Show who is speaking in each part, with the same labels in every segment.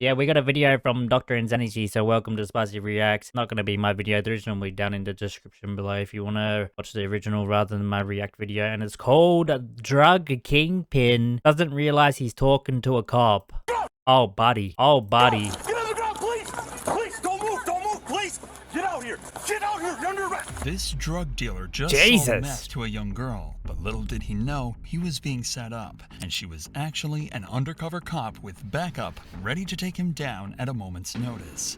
Speaker 1: Yeah, we got a video from Drsanity, so welcome to Spicy Reacts. Not going to be my video, the original will be down in the description below if you want to watch the original rather than my react video. And it's called Drug Kingpin Doesn't Realize He's Talking to a Cop. Oh, buddy. Oh, buddy.
Speaker 2: Get on the ground, please! Please, don't move, please! Get out here! Get out here! You're under arrest!
Speaker 3: This drug dealer just sold meth to a young girl, but little did he know he was being set up, and she was actually an undercover cop with backup ready to take him down at a moment's notice.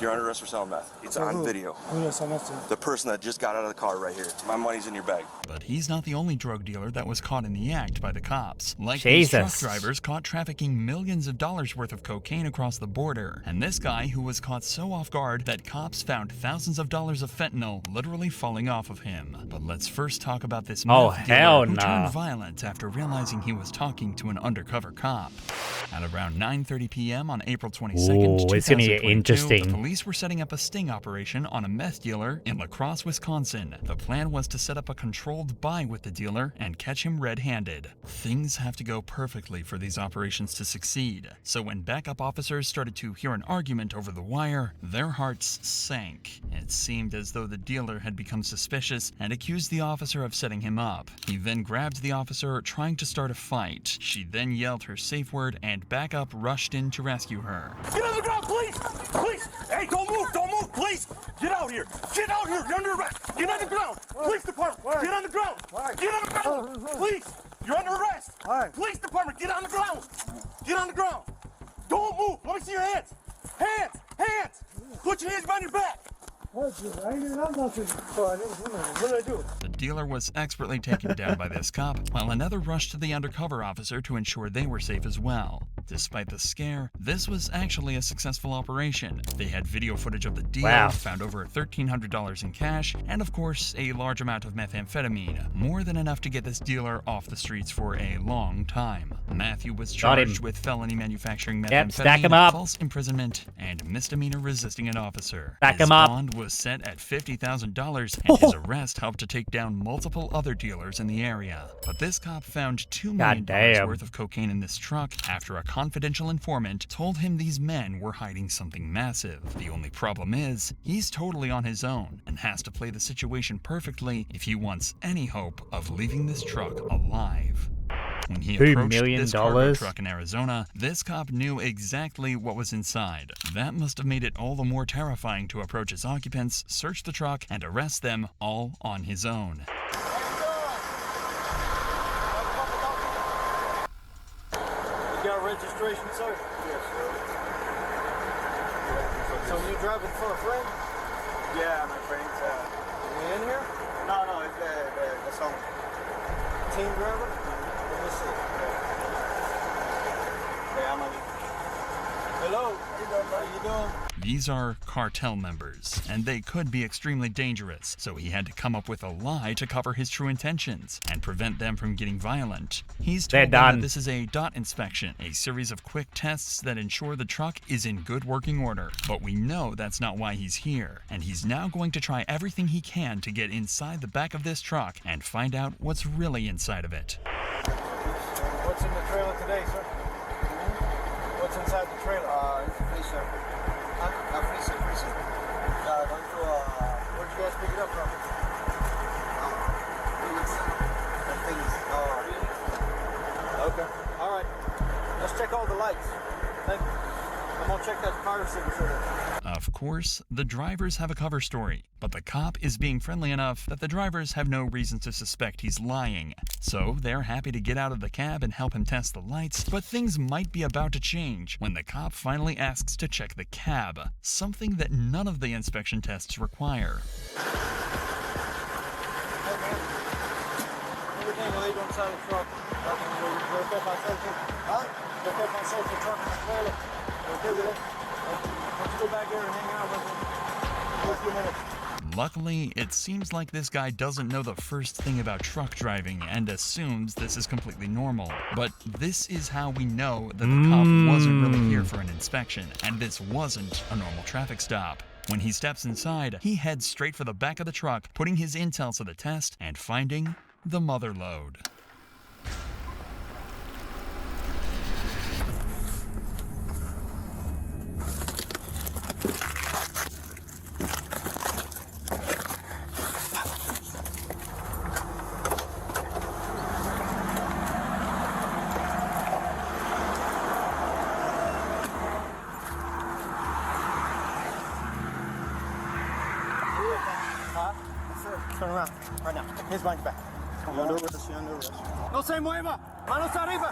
Speaker 2: You're under arrest for selling meth. It's on video.
Speaker 4: Who did I sell meth to?
Speaker 2: The person that just got out of the car right here. My money's in your bag.
Speaker 3: But he's not the only drug dealer that was caught in the act by the cops. Like these truck drivers caught trafficking millions of dollars worth of cocaine across the border. And this guy who was caught so off guard that cops found thousands of dollars of fentanyl literally falling off of him. But let's first talk about this meth dealer who turned violent after realizing he was talking to an undercover cop. At around 9:30 p.m. on April 22nd,
Speaker 1: it's gonna get interesting.
Speaker 3: The police were setting up a sting operation on a meth dealer in La Crosse, Wisconsin. The plan was to set up a controlled buy with the dealer and catch him red-handed. Things have to go perfectly for these operations to succeed. So when backup officers started to hear an argument over the wire, their hearts sank. It seemed as though the dealer had become suspicious and accused the officer of setting him up. He then grabbed the officer, trying to start a fight. She then yelled her safe word and backup rushed in to rescue her.
Speaker 2: Get on the ground, please! Please! Hey, don't move, please! Get out here! Get out here! You're under arrest! Get on the ground! Police department! Get on the ground! Get on the ground! Please! You're under arrest! Police department! Get on the ground! Get on the ground! Don't move! Let me see your hands! Hands! Hands! Put your hands behind your back!
Speaker 4: I ain't even done nothing. What did I do?
Speaker 3: The dealer was expertly taken down by this cop, while another rushed to the undercover officer to ensure they were safe as well. Despite the scare, this was actually a successful operation. They had video footage of the deal, found over $1,300 in cash, and of course, a large amount of methamphetamine, more than enough to get this dealer off the streets for a long time. Matthew was charged with felony manufacturing methamphetamine, false imprisonment, and misdemeanor resisting an officer. His bond was set at $50,000, and his arrest helped to take down multiple other dealers in the area. But this cop found $2 million worth of cocaine in this truck after a confidential informant told him these men were hiding something massive. The only problem is, he's totally on his own and has to play the situation perfectly if he wants any hope of leaving this truck alive. When he approached this cargo truck in Arizona, this cop knew exactly what was inside. That must have made it all the more terrifying to approach its occupants, search the truck, and arrest them all on his own.
Speaker 4: You got registration, sir? Yes, sir. So you driving for a friend?
Speaker 5: Yeah, my friend's.
Speaker 4: You in here?
Speaker 5: No, it's the song.
Speaker 4: Team driver? Let me see. Hello. How you doing?
Speaker 3: These are cartel members, and they could be extremely dangerous, so he had to come up with a lie to cover his true intentions and prevent them from getting violent. He's told them that this is a DOT inspection, a series of quick tests that ensure the truck is in good working order. But we know that's not why he's here, and he's now going to try everything he can to get inside the back of this truck and find out what's really inside of it.
Speaker 4: What's in the trailer today, sir? What's inside the trailer?
Speaker 5: It's a freezer. Freezer.
Speaker 4: Going to, where'd you guys pick it up from? Okay. All right. Let's check all the lights. Thank you. I'm gonna check that car signature.
Speaker 3: Of course, the drivers have a cover story, but the cop is being friendly enough that the drivers have no reason to suspect he's lying. So they're happy to get out of the cab and help him test the lights, but things might be about to change when the cop finally asks to check the cab, something that none of the inspection tests require.
Speaker 4: Everything laid inside the truck. Look at my safety. Look at my safety truck in the trailer. Okay with it? Let's go back there and hang out with him for a few minutes.
Speaker 3: Luckily, it seems like this guy doesn't know the first thing about truck driving and assumes this is completely normal. But this is how we know that the cop wasn't really here for an inspection, and this wasn't a normal traffic stop. When he steps inside, he heads straight for the back of the truck, putting his intel to the test and finding the mother lode.
Speaker 4: Turn around. Right now. Hands behind your back. You're under arrest. You're under arrest. No se mueva. Manos arriba.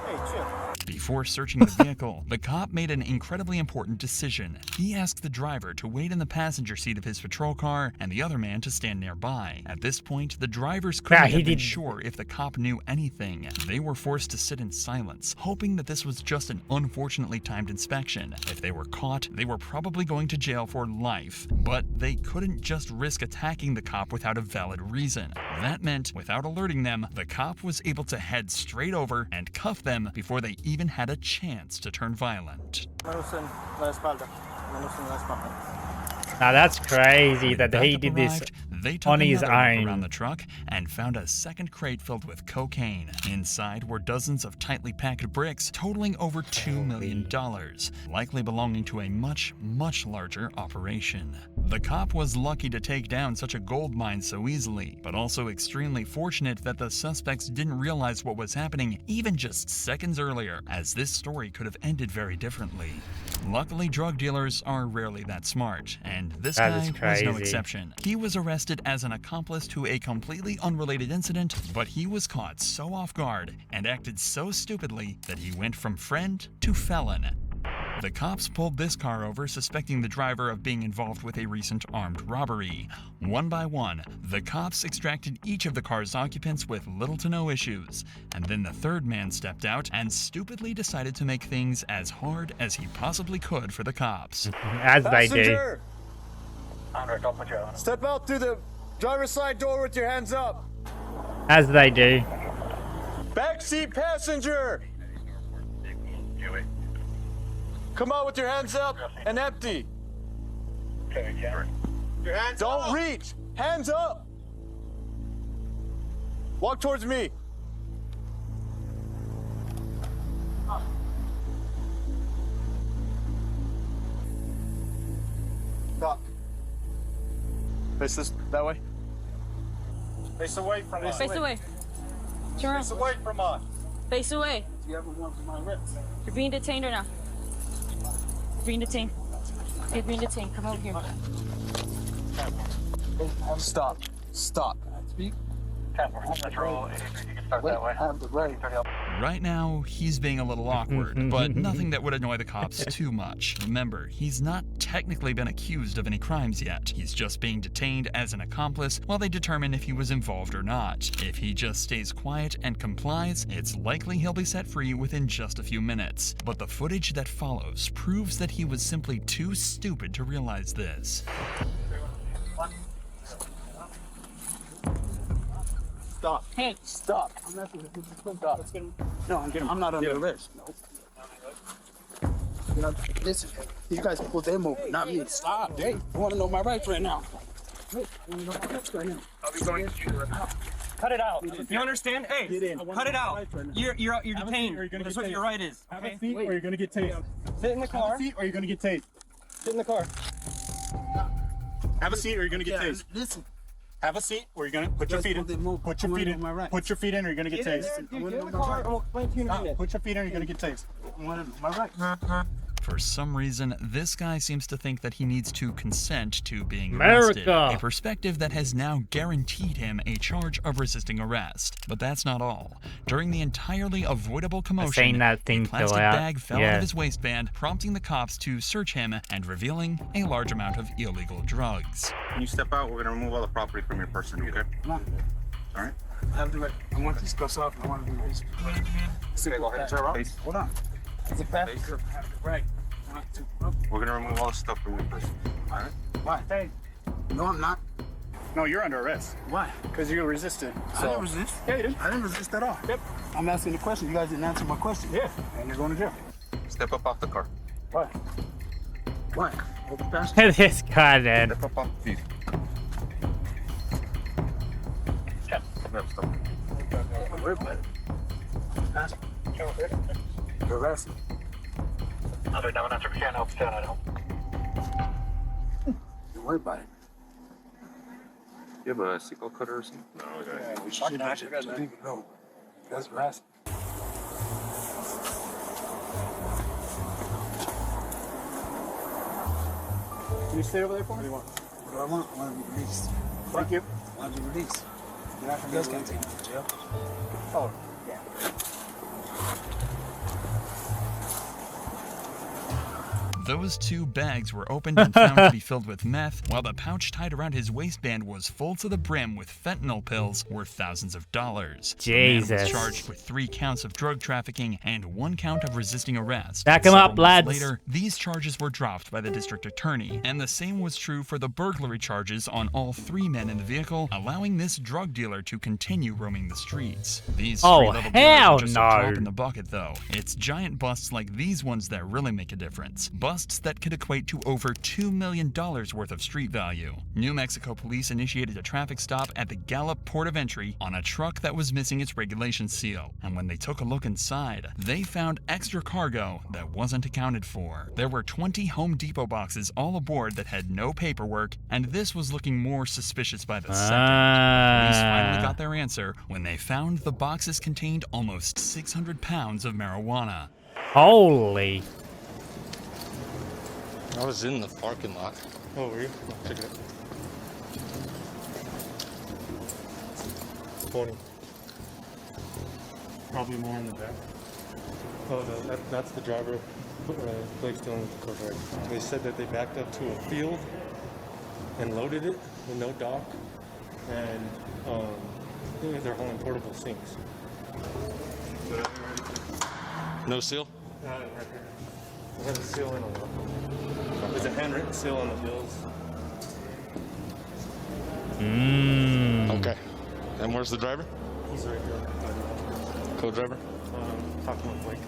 Speaker 4: Hey, chill.
Speaker 3: Before searching the vehicle, the cop made an incredibly important decision. He asked the driver to wait in the passenger seat of his patrol car and the other man to stand nearby. At this point, the drivers couldn't have been sure if the cop knew anything. They were forced to sit in silence, hoping that this was just an unfortunately timed inspection. If they were caught, they were probably going to jail for life. But they couldn't just risk attacking the cop without a valid reason. That meant, without alerting them, the cop was able to head straight over and cuff them before they even had a chance to turn violent.
Speaker 4: Manos en la espalda. Manos en la espalda.
Speaker 1: Now that's crazy that he did this
Speaker 3: They took
Speaker 1: on his
Speaker 3: another look
Speaker 1: own.
Speaker 3: around the truck and found a second crate filled with cocaine. Inside were dozens of tightly packed bricks totaling over $2 million, likely belonging to a much, much larger operation. The cop was lucky to take down such a gold mine so easily, but also extremely fortunate that the suspects didn't realize what was happening even just seconds earlier, as this story could have ended very differently. Luckily, drug dealers are rarely that smart, and this
Speaker 1: That
Speaker 3: guy
Speaker 1: is
Speaker 3: was no
Speaker 1: crazy.
Speaker 3: exception. He was arrested as an accomplice to a completely unrelated incident, but he was caught so off guard and acted so stupidly that he went from friend to felon. The cops pulled this car over, suspecting the driver of being involved with a recent armed robbery. One by one, the cops extracted each of the car's occupants with little to no issues, and then the third man stepped out and stupidly decided to make things as hard as he possibly could for the cops.
Speaker 1: As they do.
Speaker 4: Passenger, step out through the driver's side door with your hands up.
Speaker 1: As they do.
Speaker 4: Backseat passenger. Come out with your hands up and empty. Your hands Don't up. Reach. Hands up. Walk towards me. Stop. Face this that way. Face away from us.
Speaker 6: Face away. Turn around.
Speaker 4: Face away from us.
Speaker 6: Face away.
Speaker 4: Do you ever want to my wrist?
Speaker 6: You're being detained right now. You're being detained. You're being detained. Come over here.
Speaker 4: Stop. Stop. Speak.
Speaker 3: Right now, he's being a little awkward, but nothing that would annoy the cops too much. Remember, he's not technically been accused of any crimes yet. He's just being detained as an accomplice while they determine if he was involved or not. If he just stays quiet and complies, it's likely he'll be set free within just a few minutes. But the footage that follows proves that he was simply too stupid to realize this.
Speaker 4: Stop.
Speaker 6: Hey.
Speaker 4: Stop. I'm not going to stop. No, I'm not under arrest. No. Listen, you guys pull them over, not me. Stop, Dave. I want to know my rights right now. Wait, I want to know my rights right now.
Speaker 7: I'll be going to you. Cut it out. You understand? Hey, cut it out. You're detained. That's what your right is.
Speaker 2: Have a seat or you're gonna get tased.
Speaker 7: Sit in the car.
Speaker 2: Have a seat or you're gonna get tased.
Speaker 7: Sit in the car.
Speaker 2: Have a seat or you're gonna get tased.
Speaker 4: Listen.
Speaker 2: Have a seat or you're gonna put your feet in. Put your feet in. Put your feet in or you're gonna get tased.
Speaker 7: Get in the car and we'll explain to you in a minute.
Speaker 2: Put your feet in or you're gonna get tased.
Speaker 4: I want to know my rights.
Speaker 3: For some reason, this guy seems to think that he needs to consent to being
Speaker 1: America.
Speaker 3: arrested, a perspective that has now guaranteed him a charge of resisting arrest. But that's not all. During the entirely avoidable commotion,
Speaker 1: seen that thing
Speaker 3: a plastic
Speaker 1: fill out.
Speaker 3: bag fell out
Speaker 1: Yeah.
Speaker 3: of his waistband, prompting the cops to search him and revealing a large amount of illegal drugs.
Speaker 5: When you step out, we're gonna remove all the property from your person, okay?
Speaker 4: Come on.
Speaker 5: All right?
Speaker 4: I have the right. I want these cuffs off. I want to be racist.
Speaker 5: Okay, go ahead. Face.
Speaker 4: Hold on. It's a passenger. I have the right.
Speaker 5: We're gonna remove all the stuff from your person. All right?
Speaker 4: Why? Hey. No, I'm not.
Speaker 2: No, you're under arrest
Speaker 4: Why?
Speaker 2: because you resisted.
Speaker 4: I didn't resist.
Speaker 2: Yeah, you did.
Speaker 4: I didn't resist at all.
Speaker 2: Yep.
Speaker 4: I'm asking the question. You guys didn't answer my question.
Speaker 2: Yeah, and you're going to jail.
Speaker 5: Step up off the car.
Speaker 2: Why?
Speaker 4: Why? Over the passenger.
Speaker 1: This guy, man.
Speaker 5: Step up off the seat. Yep, stop.
Speaker 4: Don't worry about it. Passenger. You're arrested. Don't worry about it.
Speaker 5: You have a seatbelt cutter or something? No, okay.
Speaker 4: We should not leave it alone. That's arrested.
Speaker 2: Can you stay over there for me? What do you want?
Speaker 4: What do I want? I want to be released. Thank you. Why'd you release? You're not gonna take me to jail. Oh, yeah.
Speaker 3: Those 2 bags were opened and found to be filled with meth, while the pouch tied around his waistband was full to the brim with fentanyl pills worth thousands of dollars.
Speaker 1: Jesus.
Speaker 3: The man was charged with 3 counts of drug trafficking and 1 count of resisting arrest.
Speaker 1: Back him up,
Speaker 3: Several months
Speaker 1: lads.
Speaker 3: Later, these charges were dropped by the district attorney, and the same was true for the burglary charges on all 3 men in the vehicle, allowing this drug dealer to continue roaming the streets. These street-level dealers
Speaker 1: hell
Speaker 3: are just a
Speaker 1: no.
Speaker 3: drop in the bucket, though. It's giant busts like these ones that really make a difference. Busts that could equate to over $2 million worth of street value. New Mexico police initiated a traffic stop at the Gallup port of entry on a truck that was missing its regulation seal. And when they took a look inside, they found extra cargo that wasn't accounted for. There were 20 Home Depot boxes all aboard that had no paperwork, and this was looking more suspicious by the second. Police finally got their answer when they found the boxes contained almost 600 pounds of marijuana.
Speaker 1: Holy.
Speaker 8: I was in the parking lot.
Speaker 4: Oh, were you? Check it out. 20. Probably more in the back. Oh, that's the driver. Blake's dealing with the co-driver. They said that they backed up to a field and loaded it with no dock, and they're hauling portable sinks.
Speaker 8: No seal?
Speaker 4: Right here. It has a seal in it. There's a handwritten seal on the bills.
Speaker 8: Okay. And where's the driver?
Speaker 4: He's right here.
Speaker 8: Co-driver?
Speaker 4: Talking with Blake.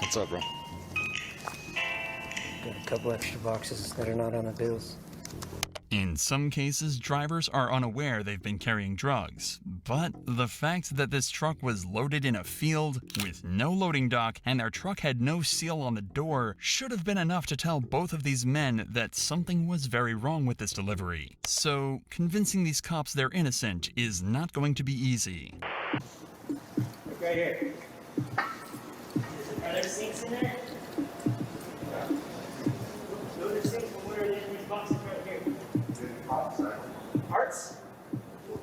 Speaker 8: What's up, bro?
Speaker 9: Got a couple extra boxes that are not on the bills.
Speaker 3: In some cases, drivers are unaware they've been carrying drugs, but the fact that this truck was loaded in a field with no loading dock and their truck had no seal on the door should have been enough to tell both of these men that something was very wrong with this delivery. So, convincing these cops they're innocent is not going to be easy.
Speaker 10: Right here. Are there sinks in there? Those are sinks, but what are they in these boxes right here? Parts?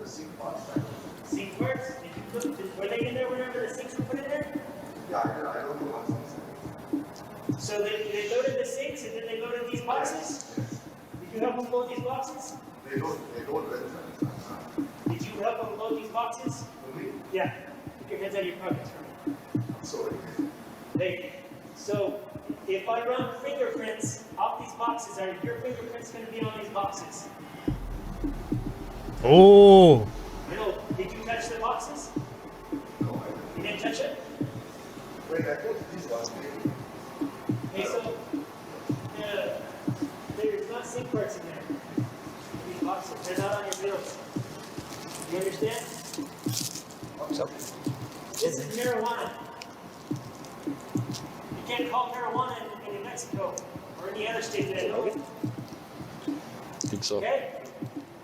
Speaker 10: Sink parts? Did you put, were they in there whenever the sinks were put in there?
Speaker 2: Yeah, I don't know what sinks.
Speaker 10: So they loaded the sinks and then they loaded these boxes? Did you help them load these boxes?
Speaker 2: They don't
Speaker 10: Did you help them load these boxes?
Speaker 2: Me?
Speaker 10: Yeah. Put your hands out of your pockets for me.
Speaker 2: I'm sorry.
Speaker 10: So if I run fingerprints off these boxes, are your fingerprints going to be on these boxes?
Speaker 1: Oh.
Speaker 10: No. Did you touch the boxes?
Speaker 2: No, I didn't.
Speaker 10: You didn't touch it?
Speaker 2: Wait, I put these last day.
Speaker 10: Okay, so there's not sink parts in there. These boxes, they're not on your bills. You understand?
Speaker 9: What's up?
Speaker 10: This is marijuana. You can't call marijuana in New Mexico or any other state that I know of.
Speaker 8: Think so.
Speaker 10: Okay?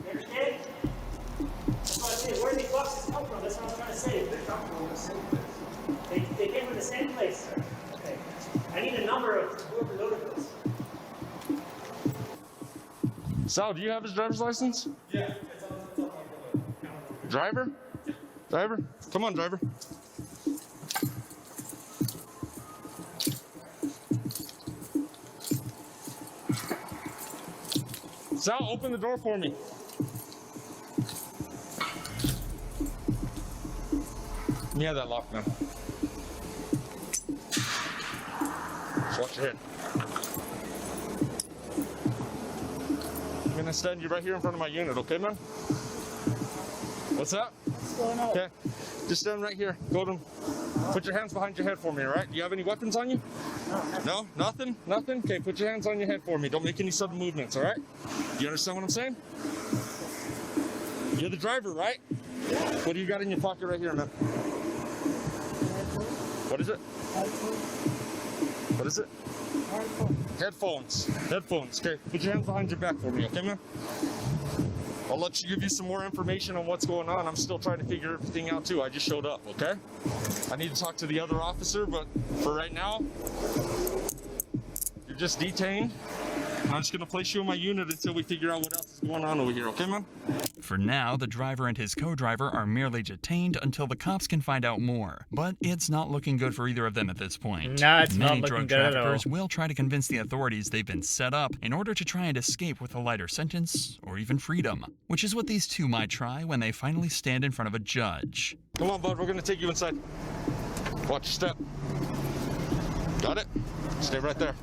Speaker 10: You understand? That's what I say. Where do these boxes come from? That's what I'm trying to say.
Speaker 2: They come from the same place.
Speaker 10: They came from the same place. Okay. I need a number of whoever loaded those.
Speaker 8: Sal, do you have his driver's license?
Speaker 4: Yeah.
Speaker 8: Driver? Driver? Come on, driver. Sal, open the door for me. Yeah, that lock now. Just watch your head. I'm gonna stand you right here in front of my unit, okay, man? What's that?
Speaker 10: What's going on?
Speaker 8: Okay, just stand right here. Go to, put your hands behind your head for me, all right? Do you have any weapons on you? No, nothing? Nothing? Okay, put your hands on your head for me. Don't make any sudden movements, all right? Do you understand what I'm saying? You're the driver, right? What do you got in your pocket right here, man? What is it? What is it? Headphones. Headphones. Okay, put your hands behind your back for me, okay, man? I'll let you give you some more information on what's going on. I'm still trying to figure everything out too. I just showed up, okay? I need to talk to the other officer, but for right now, you're just detained. I'm just gonna place you in my unit until we figure out what else is going on over here, okay, man?
Speaker 3: For now, the driver and his co-driver are merely detained until the cops can find out more. But it's not looking good for either of them at this point.
Speaker 1: No, it's not
Speaker 3: Many
Speaker 1: looking
Speaker 3: drug
Speaker 1: good at all.
Speaker 3: traffickers will try to convince the authorities they've been set up in order to try and escape with a lighter sentence or even freedom, which is what these two might try when they finally stand in front of a judge.
Speaker 8: Come on, bud, we're gonna take you inside. Watch your step. Got it? Stay right there.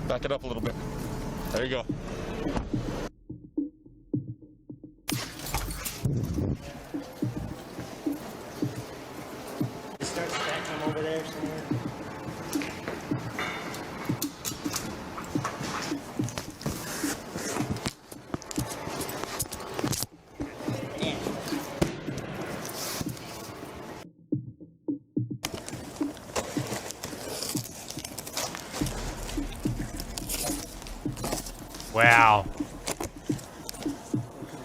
Speaker 8: Back it up a little bit. There you go.
Speaker 10: Start stacking them over there somewhere.
Speaker 1: Wow.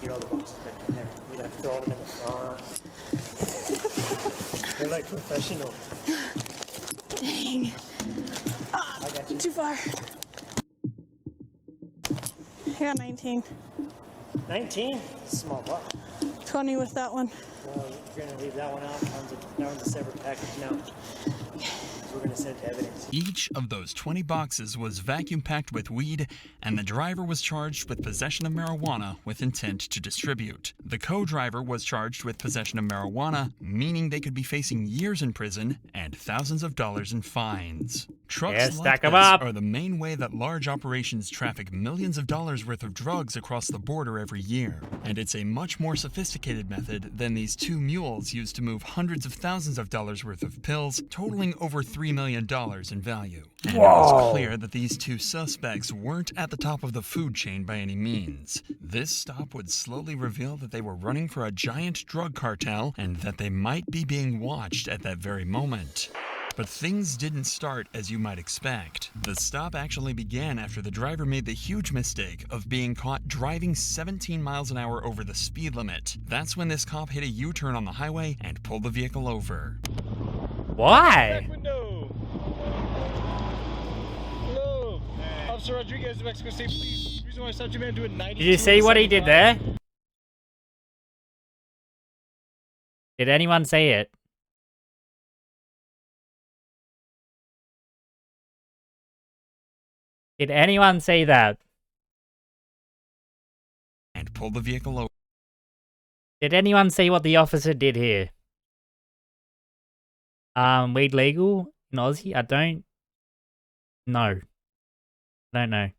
Speaker 10: Get all the boxes back in there. We gotta throw them in the front. They're like professional.
Speaker 6: Dang.
Speaker 10: I got you.
Speaker 6: Too far. I got 19.
Speaker 10: 19? Small box.
Speaker 6: 20 with that one.
Speaker 10: Well, you're gonna leave that one out. That one's a separate package now. We're gonna send it to evidence.
Speaker 3: Each of those 20 boxes was vacuum packed with weed, and the driver was charged with possession of marijuana with intent to distribute. The co-driver was charged with possession of marijuana, meaning they could be facing years in prison and thousands of dollars in fines. Trucks
Speaker 1: Yeah,
Speaker 3: like
Speaker 1: stack 'em
Speaker 3: this
Speaker 1: up.
Speaker 3: are the main way that large operations traffic millions of dollars worth of drugs across the border every year. And it's a much more sophisticated method than these two mules used to move hundreds of thousands of dollars worth of pills, totaling over $3 million in value. And it was clear that these two suspects weren't at the top of the food chain by any means. This stop would slowly reveal that they were running for a giant drug cartel and that they might be being watched at that very moment. But things didn't start as you might expect. The stop actually began after the driver made the huge mistake of being caught driving 17 miles an hour over the speed limit. That's when this cop hit a U-turn on the highway and pulled the vehicle over.
Speaker 1: Why?
Speaker 8: Window. Hello. Officer Rodriguez of Mexico State Police. The reason why I stopped you, man, doing 90.
Speaker 1: Did you see what he did there? Did anyone see it? Did anyone see that?
Speaker 3: And pulled the vehicle over.
Speaker 1: Did anyone see what the officer did here? Weed legal in Aussie? I don't know. I don't know.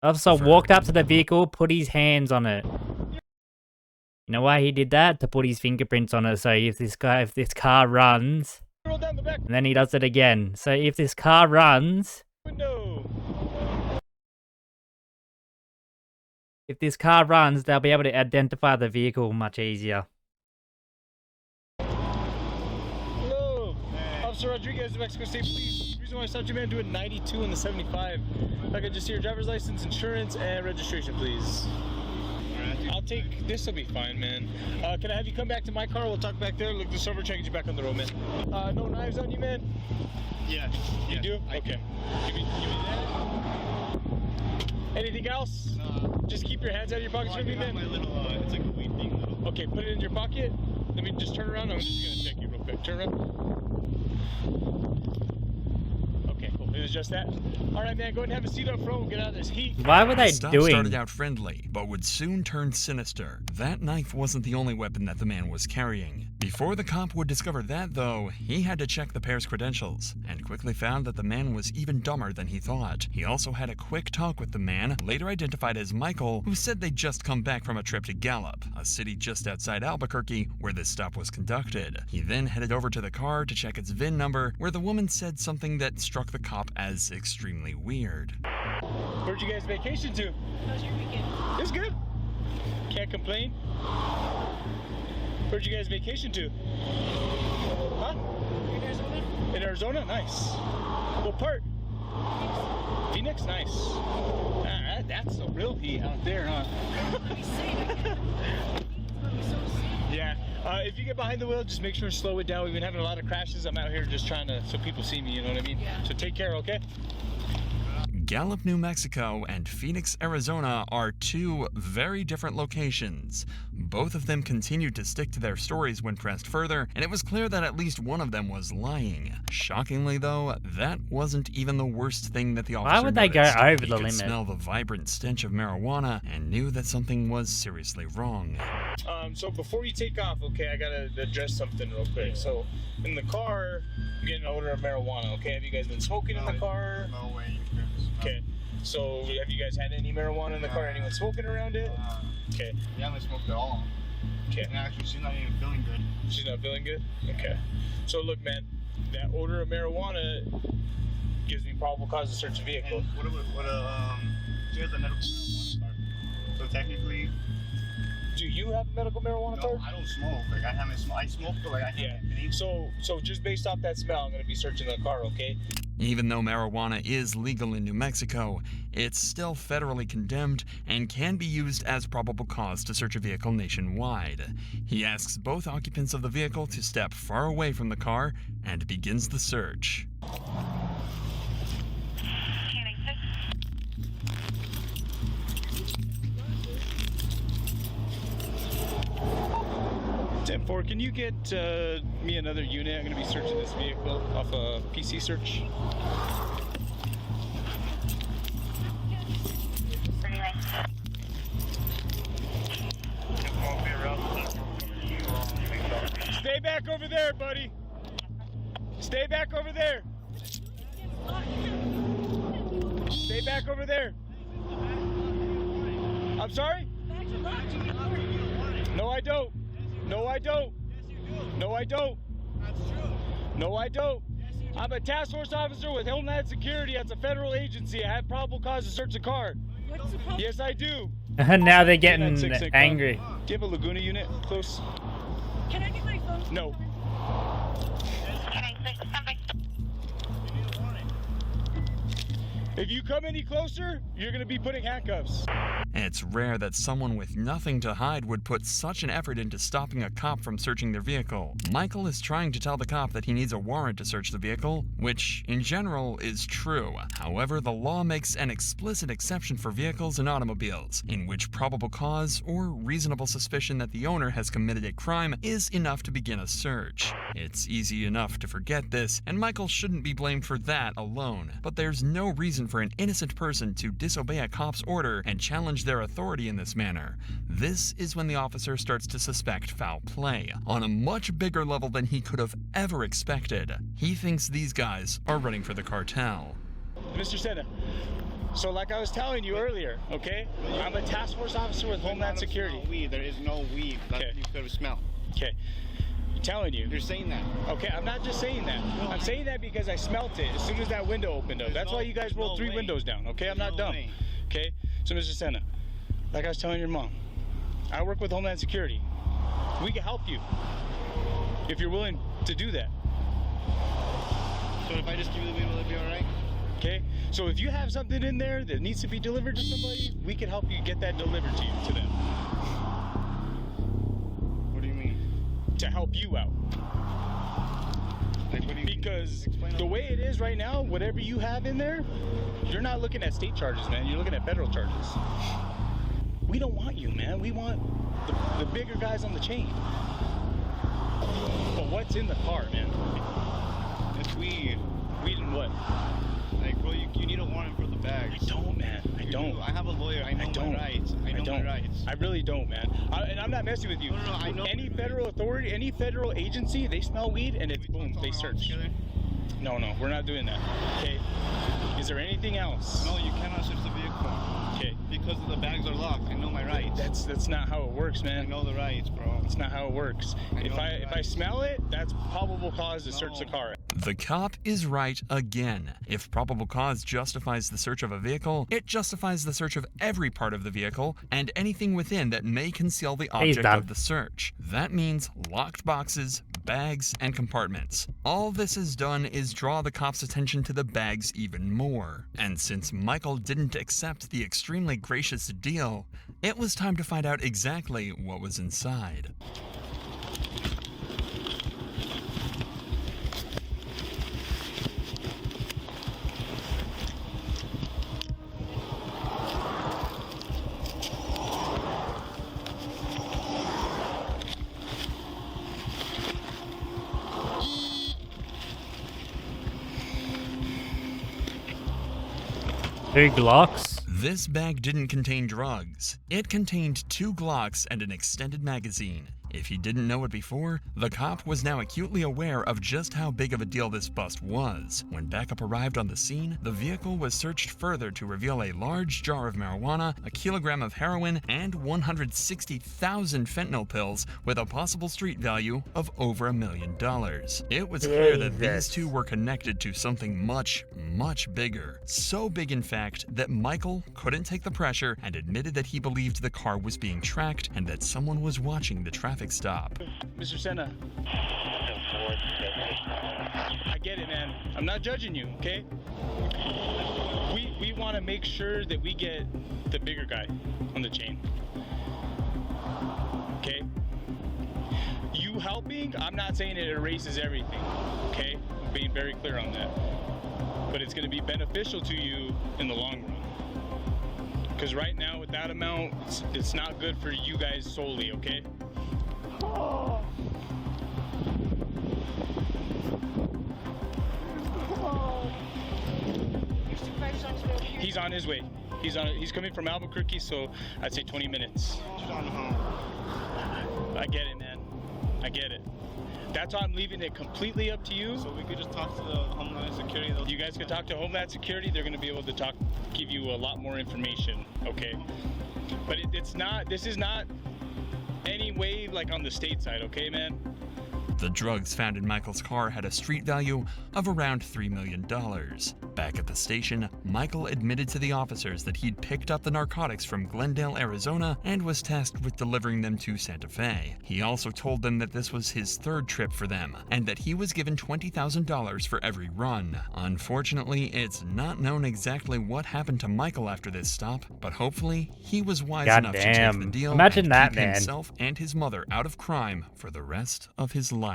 Speaker 1: Officer walked up to the vehicle, put his hands on it. You know why he did that? To put his fingerprints on it, so if this car runs, and then he does it again. So if this car runs, if this car runs, they'll be able to identify the vehicle much easier.
Speaker 8: Hello. Officer Rodriguez of Mexico State Police. The reason why I stopped you, man, doing 92 and the 75. If I could just see your driver's license, insurance, and registration, please. I'll take, this will be fine, man. Can I have you come back to my car? We'll talk back there, look this over, try to get you back on the road, man. No knives on you, man? Yeah. You do? Okay. Give me that. Anything else? Just keep your hands out of your pockets for me, man. It's like a weed thing, little. Okay, put it in your pocket. Let me just turn around. I'm just gonna check you real quick. Turn around. Okay, cool. It was just that. All right, man. Go ahead and have a seat up front. We'll get out of this heat.
Speaker 1: Why were they
Speaker 3: The stop
Speaker 1: doing?
Speaker 3: started out friendly, but would soon turn sinister. That knife wasn't the only weapon that the man was carrying. Before the cop would discover that, though, he had to check the pair's credentials, and quickly found that the man was even dumber than he thought. He also had a quick talk with the man, later identified as Michael, who said they'd just come back from a trip to Gallup, a city just outside Albuquerque, where this stop was conducted. He then headed over to the car to check its VIN number, where the woman said something that struck the cop as extremely weird.
Speaker 8: Where'd you guys vacation to?
Speaker 6: How's your weekend?
Speaker 8: It's good. Can't complain. Where'd you guys vacation to? Huh?
Speaker 6: In Arizona?
Speaker 8: In Arizona? Nice. What part? Phoenix? Nice. That's a real heat out there, huh? Yeah. If you get behind the wheel, just make sure to slow it down. We've been having a lot of crashes. I'm out here just trying to, so people see me, you know what I mean?
Speaker 6: Yeah.
Speaker 8: So take care, okay?
Speaker 3: Gallup, New Mexico and Phoenix, Arizona are two very different locations. Both of them continued to stick to their stories when pressed further, and it was clear that at least one of them was lying. Shockingly though, that wasn't even the worst thing that the officer
Speaker 1: Why would they go
Speaker 3: noticed.
Speaker 1: over
Speaker 3: He
Speaker 1: the
Speaker 3: could
Speaker 1: limit?
Speaker 3: smell the vibrant stench of marijuana and knew that something was seriously wrong.
Speaker 11: So before you take off, okay, I gotta address something real quick. So in the car, I'm getting an odor of marijuana, okay? Have you guys been smoking in the car?
Speaker 12: No way you can smell.
Speaker 11: Okay. So have you guys had any marijuana in the car? Anyone smoking around it? Okay.
Speaker 12: We haven't smoked at all.
Speaker 11: Okay.
Speaker 12: And actually, she's not even feeling good.
Speaker 11: She's not feeling good? Okay. So look, man, that odor of marijuana gives me probable cause to search a vehicle.
Speaker 12: And she has a medical marijuana card. So technically,
Speaker 11: do you have a medical marijuana card?
Speaker 12: No, I don't smoke. Like I haven't smoked. I smoked, but like I haven't been able to.
Speaker 11: So just based off that smell, I'm gonna be searching the car, okay?
Speaker 3: Even though marijuana is legal in New Mexico, it's still federally condemned and can be used as probable cause to search a vehicle nationwide. He asks both occupants of the vehicle to step far away from the car and begins the search.
Speaker 13: 10-4, can you get me another unit? I'm going to be searching this vehicle off a PC search. Stay back over there, buddy. Stay back over there. Stay back over there. I'm sorry? No, I don't. No, I don't. No, I don't. No, I don't. I'm a task force officer with Homeland Security. That's a federal agency. I have probable cause to search a car. Yes, I do.
Speaker 1: Now they're getting angry.
Speaker 13: Do you have a Laguna unit close?
Speaker 6: Can I get my phone?
Speaker 13: No. If you come any closer, you're going to be putting handcuffs.
Speaker 3: It's rare that someone with nothing to hide would put such an effort into stopping a cop from searching their vehicle. Michael is trying to tell the cop that he needs a warrant to search the vehicle, which, in general, is true. However, the law makes an explicit exception for vehicles and automobiles, in which probable cause or reasonable suspicion that the owner has committed a crime is enough to begin a search. It's easy enough to forget this, and Michael shouldn't be blamed for that alone. But there's no reason for an innocent person to disobey a cop's order and challenge their authority in this manner. This is when the officer starts to suspect foul play, on a much bigger level than he could have ever expected. He thinks these guys are running for the cartel.
Speaker 13: Mr. Senna, so like I was telling you earlier, okay? I'm a task force officer with Homeland Security.
Speaker 12: Weed. There is no weed that you could smell.
Speaker 13: Okay. I'm telling you.
Speaker 12: You're saying that.
Speaker 13: Okay, I'm not just saying that. I'm saying that because I smelt it as soon as that window opened up. That's why you guys rolled 3 windows down, okay? I'm not dumb. Okay? So, Mr. Senna, like I was telling your mom, I work with Homeland Security. We can help you if you're willing to do that.
Speaker 12: So if I just give you the weed, will it be alright?
Speaker 13: Okay? So if you have something in there that needs to be delivered to somebody, we can help you get that delivered to them.
Speaker 12: What do you mean?
Speaker 13: To help you out.
Speaker 12: Like, what do you
Speaker 13: because the way it is right now, whatever you have in there, you're not looking at state charges, man. You're looking at federal charges. We don't want you, man. We want the bigger guys on the chain. But what's in the car, man?
Speaker 12: It's weed.
Speaker 13: Weed and what?
Speaker 12: Like, bro, you need a warrant for the bags.
Speaker 13: I don't, man. I don't.
Speaker 12: I have a lawyer. I know my rights. I know my rights.
Speaker 13: I really don't, man. And I'm not messing with you.
Speaker 12: No, I know.
Speaker 13: Any federal authority, any federal agency, they smell weed and it's boom, they search. No, we're not doing that. Okay. Is there anything else?
Speaker 12: No, you cannot search the vehicle.
Speaker 13: Okay.
Speaker 12: Because the bags are locked. I know my rights.
Speaker 13: That's not how it works, man.
Speaker 12: I know the rights, bro.
Speaker 13: That's not how it works. If I smell it, that's probable cause to search the car.
Speaker 3: The cop is right again. If probable cause justifies the search of a vehicle, it justifies the search of every part of the vehicle and anything within that may conceal the object of the search. That means locked boxes, bags, and compartments. All this has done is draw the cop's attention to the bags even more. And since Michael didn't accept the extremely gracious deal, it was time to find out exactly what was inside.
Speaker 1: 2 Glocks?
Speaker 3: This bag didn't contain drugs. It contained 2 Glocks and an extended magazine. If he didn't know it before, the cop was now acutely aware of just how big of a deal this bust was. When backup arrived on the scene, the vehicle was searched further to reveal a large jar of marijuana, a kilogram of heroin, and 160,000 fentanyl pills with a possible street value of over $1 million. It was clear that these two were connected to something much, much bigger. So big, in fact, that Michael couldn't take the pressure and admitted that he believed the car was being tracked and that someone was watching the traffic stop.
Speaker 13: Mr. Senna. I get it, man. I'm not judging you, okay? We want to make sure that we get the bigger guy on the chain. Okay? You helping, I'm not saying it erases everything, okay? I'm being very clear on that. But it's going to be beneficial to you in the long run. Because right now, with that amount, it's not good for you guys solely, okay? He's on his way. He's coming from Albuquerque, so I'd say 20 minutes. I get it, man. I get it. That's why I'm leaving it completely up to you.
Speaker 12: So we could just talk to the Homeland Security.
Speaker 13: You guys can talk to Homeland Security. They're going to be able to give you a lot more information, okay? But this is not any way like on the state side, okay, man?
Speaker 3: The drugs found in Michael's car had a street value of around $3 million. Back at the station, Michael admitted to the officers that he'd picked up the narcotics from Glendale, Arizona, and was tasked with delivering them to Santa Fe. He also told them that this was his 3rd trip for them, and that he was given $20,000 for every run. Unfortunately, it's not known exactly what happened to Michael after this stop, but hopefully he was wise enough to take the deal
Speaker 1: Imagine
Speaker 3: and
Speaker 1: that,
Speaker 3: keep
Speaker 1: man.
Speaker 3: himself and his mother out of crime for the rest of his life.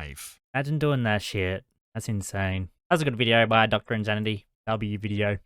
Speaker 1: Imagine doing that shit. That's insane. That was a good video by Dr. Insanity. That'll be your video.